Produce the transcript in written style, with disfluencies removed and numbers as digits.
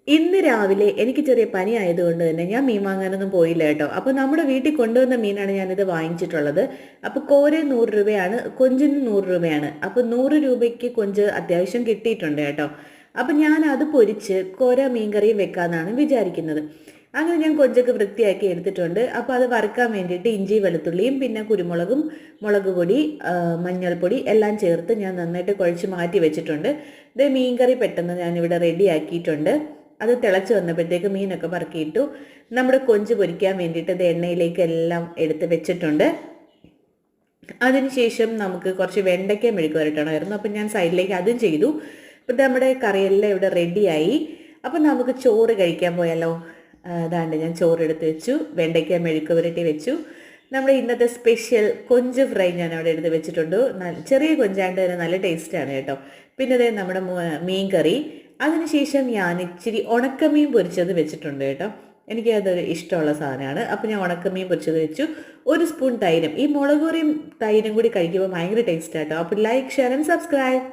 ഇന്ന് രാവിലെ എനിക്ക് ചെറിയ പനി ആയതുകൊണ്ട് തന്നെ ഞാൻ മീൻ വാങ്ങാനൊന്നും പോയില്ല കേട്ടോ. അപ്പോൾ നമ്മുടെ വീട്ടിൽ കൊണ്ടുവന്ന മീനാണ് ഞാനിത് വാങ്ങിച്ചിട്ടുള്ളത്. അപ്പോൾ കോര 100 രൂപയാണ്, കൊഞ്ചിന് 100 രൂപയാണ്. അപ്പോൾ 100 രൂപയ്ക്ക് കൊഞ്ച് അത്യാവശ്യം കിട്ടിയിട്ടുണ്ട് കേട്ടോ. അപ്പോൾ ഞാൻ അത് പൊരിച്ച് കോര മീൻകറിയും വെക്കാമെന്നാണ് വിചാരിക്കുന്നത്. അങ്ങനെ ഞാൻ കൊഞ്ചൊക്കെ വൃത്തിയാക്കി എടുത്തിട്ടുണ്ട്. അപ്പോൾ അത് വറുക്കാൻ വേണ്ടിയിട്ട് ഇഞ്ചി വെളുത്തുള്ളിയും പിന്നെ കുരുമുളകും മുളക് പൊടി മഞ്ഞൾപ്പൊടി എല്ലാം ചേർത്ത് ഞാൻ നന്നായിട്ട് കുഴച്ച് മാറ്റി വെച്ചിട്ടുണ്ട്. ഇത് മീൻകറി പെട്ടെന്ന് ഞാനിവിടെ റെഡി ആക്കിയിട്ടുണ്ട്. അത് തിളച്ച് വന്നപ്പോഴത്തേക്ക് മീനൊക്കെ പറക്കിയിട്ടു. നമ്മുടെ കൊഞ്ച് പൊരിക്കാൻ വേണ്ടിയിട്ട് ഇത് എണ്ണയിലേക്ക് എല്ലാം എടുത്ത് വെച്ചിട്ടുണ്ട്. അതിനുശേഷം നമുക്ക് കുറച്ച് വെണ്ടയ്ക്ക മെഴുക്ക് വരട്ടണമായിരുന്നു. അപ്പം ഞാൻ സൈഡിലേക്ക് അതും ചെയ്തു. അപ്പം നമ്മുടെ കറിയെല്ലാം ഇവിടെ റെഡിയായി. അപ്പം നമുക്ക് ചോറ് കഴിക്കാൻ പോയാലോ? അതാണ്ട് ഞാൻ ചോറ് എടുത്ത് വെച്ചു, വെണ്ടയ്ക്ക മെഴുക്ക് പുരട്ടി വെച്ചു. നമ്മുടെ ഇന്നത്തെ സ്പെഷ്യൽ കൊഞ്ച് ഫ്രൈ ഞാൻ അവിടെ എടുത്ത് വെച്ചിട്ടുണ്ട്. ചെറിയ കൊഞ്ചാണ്ട് തന്നെ നല്ല ടേസ്റ്റാണ് കേട്ടോ. പിന്നെ അതേ നമ്മുടെ മീൻ കറി. അതിനുശേഷം ഞാൻ ഇച്ചിരി ഉണക്കമീൻ പൊരിച്ചത് വെച്ചിട്ടുണ്ട് കേട്ടോ. എനിക്കത് ഇഷ്ടമുള്ള സാധനമാണ്. അപ്പോൾ ഞാൻ ഉണക്കമീൻ പൊരിച്ചത് വെച്ചു. 1 സ്പൂൺ തൈരും. ഈ മുളക് കറിയും തൈരും കൂടി കഴിക്കുമ്പോൾ ഭയങ്കര ടേസ്റ്റ് ആട്ടോ. അപ്പോൾ ലൈക്ക്, ഷെയർ ആൻഡ് സബ്സ്ക്രൈബ്.